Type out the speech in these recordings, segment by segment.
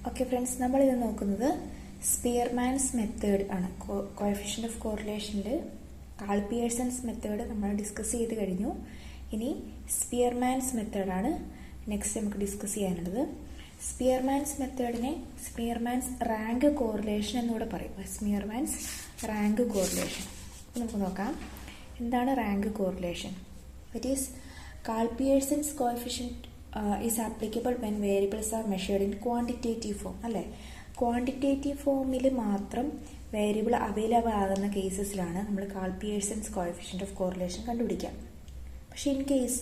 Okay friends, നമ്മളിത് നോക്കുന്നത് Spearman's method ആണ്. കോഎഫിഷ്യന്റ് ഓഫ് കോറിലേഷനിൽ കാൾ പിയേഴ്സൺസ് മെത്തേഡ് നമ്മൾ ഡിസ്കസ് ചെയ്ത് കഴിഞ്ഞു. ഇനി സ്പിയർമാൻസ് മെത്തേഡാണ് നെക്സ്റ്റ് നമുക്ക് ഡിസ്കസ് ചെയ്യാനുള്ളത്. സ്പിയർമാൻസ് മെത്തേഡിനെ സ്പിയർമാൻസ് റാങ്ക് കോറിലേഷൻ എന്നുകൂടെ പറയും. സ്പിയർമാൻസ് റാങ്ക് കോറിലേഷൻ നമുക്ക് നോക്കാം. എന്താണ് rank correlation? It is Karl Pearson's coefficient is applicable when variables are measured in quantitative form. അല്ലേ, ക്വാണ്ടിറ്റേറ്റീവ് ഫോമിൽ മാത്രം വേരിയബിൾ അവൈലബിൾ ആകുന്ന കേസസിലാണ് നമ്മൾ Karl Pearson's coefficient of correlation കണ്ടുപിടിക്കുക. പക്ഷെ ഇൻ കേസ്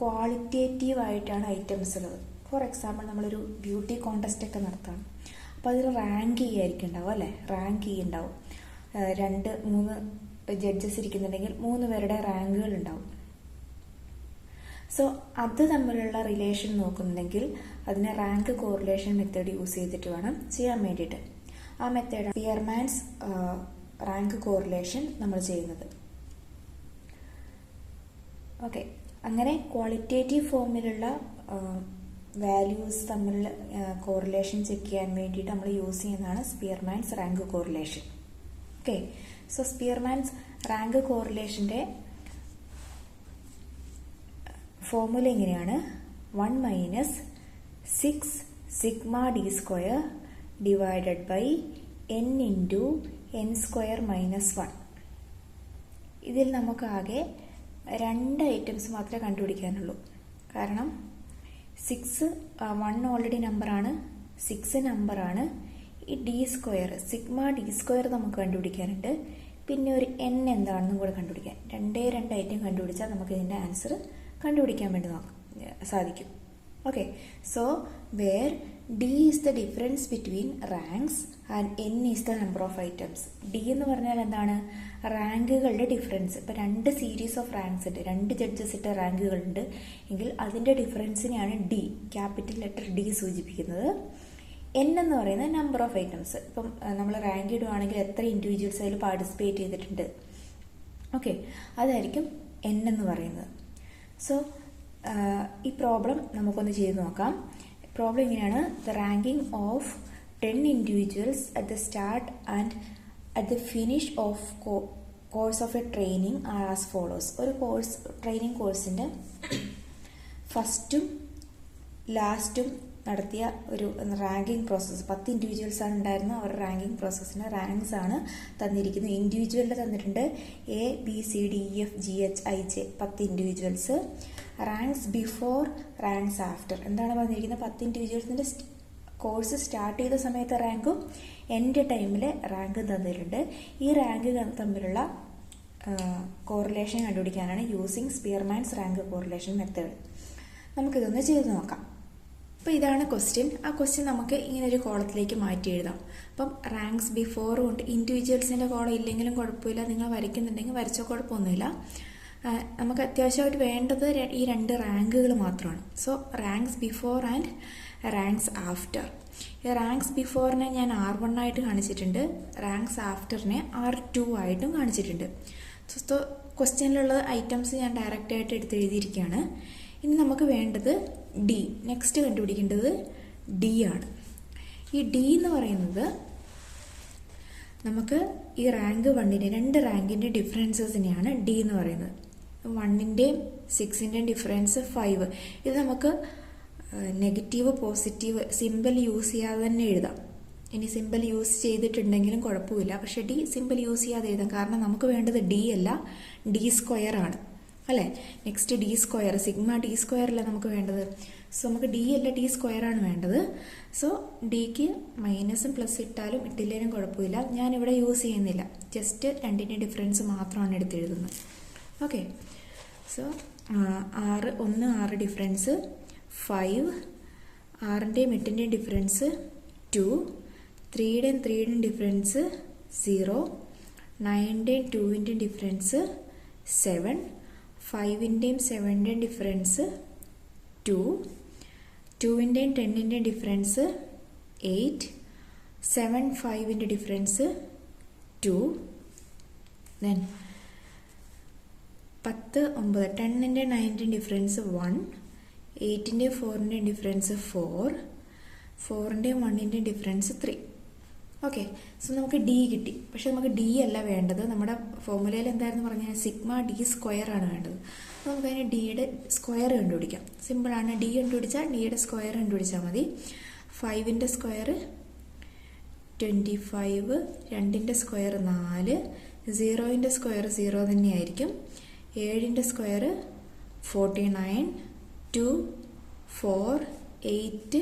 ക്വാളിറ്റേറ്റീവ് ആയിട്ടാണ് ഐറ്റംസ് ഉള്ളത്. ഫോർ എക്സാമ്പിൾ നമ്മളൊരു ബ്യൂട്ടി കോൺടെസ്റ്റ് ഒക്കെ നടത്തണം. അപ്പോൾ അതിൽ റാങ്ക് ചെയ്യായിരിക്കും ഉണ്ടാവും. അല്ലേ, റാങ്ക് ചെയ്യുണ്ടാവും. 2-3 ജഡ്ജസ് ഇരിക്കുന്നുണ്ടെങ്കിൽ 3 പേരുടെ റാങ്കുകൾ ഉണ്ടാവും. സോ അത് തമ്മിലുള്ള റിലേഷൻ നോക്കുന്നുണ്ടെങ്കിൽ അതിനെ റാങ്ക് കോറിലേഷൻ മെത്തേഡ് യൂസ് ചെയ്തിട്ട് വേണം ചെയ്യാൻ വേണ്ടിയിട്ട്. ആ മെത്തേഡ് സ്പിയർമാൻസ് റാങ്ക് കോറിലേഷൻ നമ്മൾ ചെയ്യുന്നത്. ഓക്കെ, അങ്ങനെ ക്വാളിറ്റേറ്റീവ് ഫോമിലുള്ള വാല്യൂസ് തമ്മിലുള്ള കോറിലേഷൻ ചെക്ക് ചെയ്യാൻ വേണ്ടിയിട്ട് നമ്മൾ യൂസ് ചെയ്യുന്നതാണ് Spearman's rank correlation. Okay, so Spearman's rank കോറിലേഷൻ്റെ ഫോർമുല എങ്ങനെയാണ്? 1 - 6 sigma d square divided by n into n square minus 1. ഇതിൽ നമുക്ക് ആകെ 2 ഐറ്റംസ് മാത്രമേ കണ്ടുപിടിക്കാനുള്ളൂ. കാരണം 1 ഓൾറെഡി നമ്പറാണ്, 6 നമ്പറാണ്. ഈ D square sigma D square നമുക്ക് കണ്ടുപിടിക്കാനുണ്ട്. പിന്നെ ഒരു n എന്താണെന്നും കൂടെ കണ്ടുപിടിക്കാൻ. 2 ഐറ്റം കണ്ടുപിടിച്ചാൽ നമുക്ക് ഇതിൻ്റെ ആൻസർ കണ്ടുപിടിക്കാൻ വേണ്ടി സാധിക്കും. Okay, so where D is the difference between ranks and N is the number of items. D എന്ന് പറഞ്ഞാൽ എന്താണ്? റാങ്കുകളുടെ ഡിഫറൻസ്. ഇപ്പോൾ 2 സീരീസ് ഓഫ് റാങ്ക്സ് ഉണ്ട്, 2 ജഡ്ജസ് ഇട്ട റാങ്കുകളുണ്ട് എങ്കിൽ അതിൻ്റെ ഡിഫറൻസിനെയാണ് ഡി, ക്യാപിറ്റൽ ലെറ്റർ ഡി സൂചിപ്പിക്കുന്നത്. എൻ എന്ന് പറയുന്നത് നമ്പർ ഓഫ് ഐറ്റംസ്. ഇപ്പം നമ്മൾ റാങ്ക് ഇടുവാണെങ്കിൽ എത്ര ഇൻഡിവിജ്വൽസ് അതിൽ പാർട്ടിസിപ്പേറ്റ് ചെയ്തിട്ടുണ്ട്, ഓക്കെ, അതായിരിക്കും എൻ എന്ന് പറയുന്നത്. സോ ഈ പ്രോബ്ലം നമുക്കൊന്ന് ചെയ്ത് നോക്കാം. പ്രോബ്ലം ഇങ്ങനെയാണ്: the ranking of 10 individuals at the start and at the finish of course of a training are as follows. ഒരു ട്രെയിനിങ് കോഴ്സിൻ്റെ ഫസ്റ്റും ലാസ്റ്റും നടത്തിയ ഒരു റാങ്കിങ് പ്രോസസ്സ്. 10 ഇൻഡിവിജ്വൽസ് ആണ് ഉണ്ടായിരുന്നത്. അവരുടെ റാങ്കിങ് പ്രോസസ്സിന് റാങ്ക്സ് ആണ് തന്നിരിക്കുന്നത്. ഇൻഡിവിജ്വലിൻ്റെ തന്നിട്ടുണ്ട് ABCDEFGHIJ 10 individuals. Ranks before, ranks after. എന്താണ് പറഞ്ഞിരിക്കുന്നത്? 10 ഇൻഡിവിജ്വൽസിൻ്റെ കോഴ്സ് സ്റ്റാർട്ട് ചെയ്ത സമയത്തെ റാങ്കും എൻഡ് ടൈമിലെ റാങ്കും തന്നിട്ടുണ്ട്. ഈ റാങ്ക് തമ്മിലുള്ള കോറിലേഷൻ കണ്ടുപിടിക്കാനാണ് using Spearman's rank correlation method. നമുക്കിതൊന്ന് ചെയ്ത് നോക്കാം. അപ്പോൾ ഇതാണ് ക്വസ്റ്റ്യൻ. ആ ക്വസ്റ്റ്യൻ നമുക്ക് ഇങ്ങനെ ഒരു കോളത്തിലേക്ക് മാറ്റി എഴുതാം. അപ്പം റാങ്ക്സ് ബിഫോർ കൊണ്ട് ഇൻഡിവിജ്വൽസിൻ്റെ കോളം ഇല്ലെങ്കിലും കുഴപ്പമില്ല, നിങ്ങൾ വരയ്ക്കുന്നുണ്ടെങ്കിൽ വരച്ച കുഴപ്പമൊന്നുമില്ല. നമുക്ക് അത്യാവശ്യമായിട്ട് വേണ്ടത് ഈ 2 റാങ്കുകൾ മാത്രമാണ്. So ranks before and ranks after. ഈ റാങ്ക്സ് ബിഫോറിനെ ഞാൻ R1 ആയിട്ട് കാണിച്ചിട്ടുണ്ട്, റാങ്ക്സ് ആഫ്റ്ററിനെ R2 ആയിട്ടും കാണിച്ചിട്ടുണ്ട്. സോ ക്വസ്റ്റ്യനിലുള്ള ഐറ്റംസ് ഞാൻ ഡയറക്റ്റായിട്ട് എടുത്ത് എഴുതിയിരിക്കുകയാണ്. ഇനി നമുക്ക് വേണ്ടത് ഡി. നെക്സ്റ്റ് കണ്ടുപിടിക്കേണ്ടത് ഡി ആണ്. ഈ ഡി എന്ന് പറയുന്നത് നമുക്ക് ഈ റാങ്ക് 1ൻ്റെ 2 റാങ്കിൻ്റെ ഡിഫറൻസസിനെയാണ് ഡി എന്ന് പറയുന്നത്. 1ൻ്റെയും 6ൻ്റെയും ഡിഫറൻസ് 5. ഇത് നമുക്ക് നെഗറ്റീവ് പോസിറ്റീവ് സിമ്പിൾ യൂസ് ചെയ്യാതെ തന്നെ എഴുതാം. ഇനി സിമ്പിൾ യൂസ് ചെയ്തിട്ടുണ്ടെങ്കിലും കുഴപ്പമില്ല, പക്ഷേ ഡി സിമ്പിൾ യൂസ് ചെയ്യാതെ എഴുതാം. കാരണം നമുക്ക് വേണ്ടത് ഡി അല്ല, ഡി സ്ക്വയർ ആണ്. അല്ലേ, next D square, sigma D square അല്ല നമുക്ക് വേണ്ടത്. സോ നമുക്ക് ഡി അല്ല ഡി സ്ക്വയർ ആണ് വേണ്ടത്. സോ ഡിക്ക് മൈനസും പ്ലസ് ഇട്ടാലും ഇട്ടില്ലേലും കുഴപ്പമില്ല. ഞാനിവിടെ യൂസ് ചെയ്യുന്നില്ല, ജസ്റ്റ് 2ൻ്റെ ഡിഫറൻസ് മാത്രമാണ് എടുത്തെഴുതുന്നത്. ഓക്കെ, സോ 6 ഡിഫറൻസ് 5, 6ൻ്റെയും 8ൻ്റെയും ഡിഫറൻസ് 2, 3ൻ്റെയും ഡിഫറൻസ് 0, 9ൻ്റെയും 2ൻ്റെയും ഡിഫറൻസ് 7, 5ൻ്റെയും 7ൻ്റെയും ഡിഫറൻസ് 2, 2ൻ്റെയും 10ൻ്റെയും ഡിഫറൻസ് 8, 7, 5ൻ്റെ ഡിഫറൻസ് 2, ദെൻ 10, 9, 10ൻ്റെയും 9ൻ്റെയും ഡിഫറൻസ് 1, 8ൻ്റെയും 4ൻ്റെയും ഡിഫറൻസ് 4, 4ൻ്റെയും 1ൻ്റെയും ഡിഫറൻസ് 3. ഓക്കെ, സോ നമുക്ക് ഡി കിട്ടി. പക്ഷെ നമുക്ക് ഡി അല്ല വേണ്ടത്. നമ്മുടെ ഫോർമുലയിൽ എന്തായിരുന്നു പറഞ്ഞാൽ സിഗ്മ ഡി സ്ക്വയർ ആണ് വേണ്ടത്. അപ്പോൾ നമുക്കതിന് ഡിയുടെ സ്ക്വയർ കണ്ടുപിടിക്കാം. സിമ്പിളാണ്. ഡി കണ്ടുപിടിച്ചാൽ ഡിയുടെ സ്ക്വയർ കണ്ടുപിടിച്ചാൽ മതി. 5ൻ്റെ സ്ക്വയർ 25, 2ൻ്റെ സ്ക്വയർ 4, 0ൻ്റെ സ്ക്വയർ 0 തന്നെയായിരിക്കും, 7ൻ്റെ സ്ക്വയർ 49, 2, 4, 8,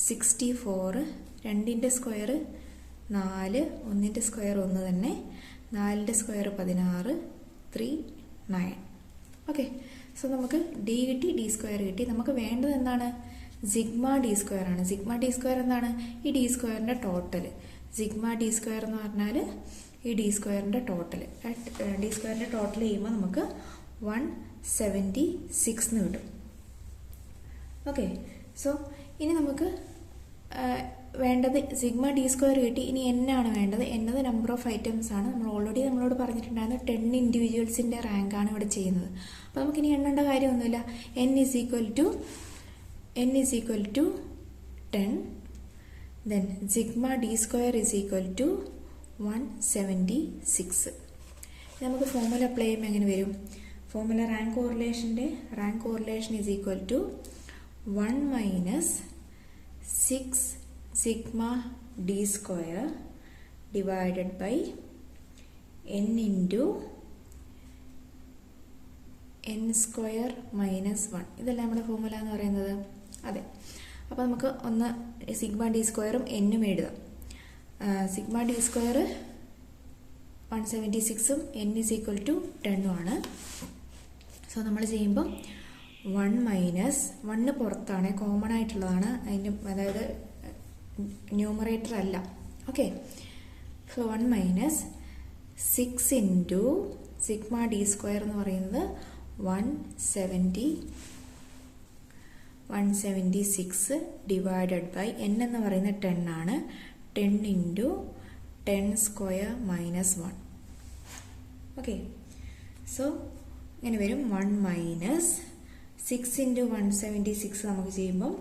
64, 2ൻ്റെ സ്ക്വയർ 4, 1ൻ്റെ സ്ക്വയർ 1 തന്നെ, 4ൻ്റെ സ്ക്വയർ 16, 3, 9. ഓക്കെ, സോ നമുക്ക് ഡി കിട്ടി, ഡി സ്ക്വയർ കിട്ടി. നമുക്ക് വേണ്ടത് എന്താണ്? സിഗ്മ ഡി സ്ക്വയർ ആണ്. സിഗ്മ ഡി സ്ക്വയർ എന്താണ്? ഈ ഡി സ്ക്വയറിൻ്റെ ടോട്ടൽ. സിഗ്മ ഡി സ്ക്വയർ എന്ന് പറഞ്ഞാൽ ഈ ഡി സ്ക്വയറിൻ്റെ ടോട്ടൽ. ഡി സ്ക്വയറിൻ്റെ ടോട്ടൽ ചെയ്യുമ്പോൾ നമുക്ക് 176 എന്ന് കിട്ടും. ഓക്കെ, സോ ഇനി നമുക്ക് വേണ്ടത് സിഗ്മ ഡി സ്ക്വയർ കിട്ടി. ഇനി എൻ ആണ് വേണ്ടത്. എന്നത് നമ്പർ ഓഫ് ഐറ്റംസ് ആണ്. നമ്മളോട് പറഞ്ഞിട്ടുണ്ടായിരുന്നു 10 ഇൻഡിവിജ്വൽസിൻ്റെ റാങ്കാണ് ഇവിടെ ചെയ്യുന്നത്. അപ്പോൾ നമുക്കിനി എണ്ണേണ്ട കാര്യമൊന്നുമില്ല. n is equal to 10. Then sigma d square is equal to 176. നമുക്ക് ഫോർമുല അപ്ലൈ ചെയ്യുമ്പോൾ എങ്ങനെ വരും? Formula rank correlation is equal to 1 minus 6 sigma d square divided by n into n square minus 1. ഇതല്ല നമ്മുടെ ഫോർമുല എന്ന് പറയുന്നത്. അതെ, അപ്പോൾ നമുക്ക് ഒന്ന് സിഗ്മ ഡി സ്ക്വയറും എന്നും എഴുതാം. സിഗ്മ ഡി സ്ക്വയർ 176ഉം n is equal to 10ഉം ആണ്. സോ നമ്മൾ ചെയ്യുമ്പം 1 മൈനസ് 1 പുറത്താണ്, കോമൺ ആയിട്ടുള്ളതാണ് അതിൻ്റെ, അതായത് ന്യൂമറേറ്റർ അല്ല. Okay, so 1 minus 6 into sigma D square എന്ന് പറയുന്നത് 176 ഡിവൈഡഡ് ബൈ n എന്ന് പറയുന്നത് 10 ആണ്. 10 into 10 square minus 1. Okay, so ഇങ്ങനെ വരും. 1 മൈനസ് 6 ഇൻറ്റു 176 നമുക്ക് ചെയ്യുമ്പം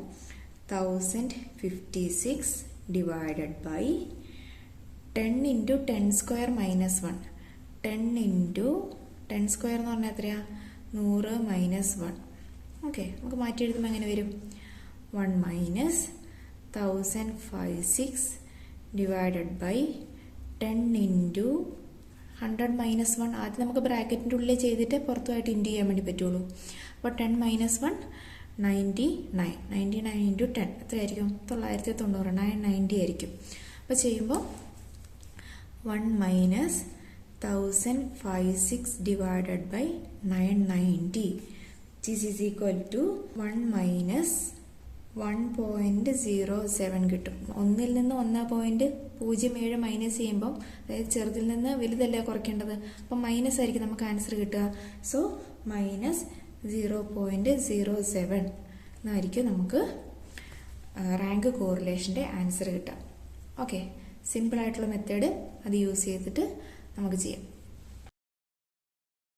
1056 divided by 10 into 10 square minus 1. 10 into 10 square എന്ന് പറഞ്ഞാൽ എത്രയാ? 100 മൈനസ് 1. ഓക്കെ, നമുക്ക് മാറ്റി എഴുതുമ്പോൾ എങ്ങനെ വരും? 1 minus 1056 divided by 10 into 100 minus 1. ആദ്യം നമുക്ക് ബ്രാക്കറ്റിൻ്റെ ഉള്ളിൽ ചെയ്തിട്ട് പുറത്തുമായിട്ട് ഇൻറ്റു ചെയ്യാൻ വേണ്ടി പറ്റുള്ളൂ. അപ്പോൾ 10 മൈനസ് 1 99. 99 ഇൻറ്റു 10 എത്രയായിരിക്കും? 990. 990 ആയിരിക്കും. അപ്പോൾ ചെയ്യുമ്പോൾ 1 minus 1056 divided by 990 which is equal to 1 minus 1.07 കിട്ടും. 1ൽ നിന്ന് 1.07 മൈനസ് ചെയ്യുമ്പോൾ, അതായത് ചെറുതിൽ നിന്ന് വലുതല്ലേ കുറയ്ക്കേണ്ടത്, അപ്പം മൈനസ് ആയിരിക്കും നമുക്ക് ആൻസർ കിട്ടുക. സോ മൈനസ് 0.07 എന്നായിരിക്കും നമുക്ക് റാങ്ക് കോറിലേഷൻ്റെ ആൻസർ കിട്ടുക. ഓക്കെ, സിമ്പിളായിട്ടുള്ള മെത്തേഡ് അത് യൂസ് ചെയ്തിട്ട് നമുക്ക് ചെയ്യാം.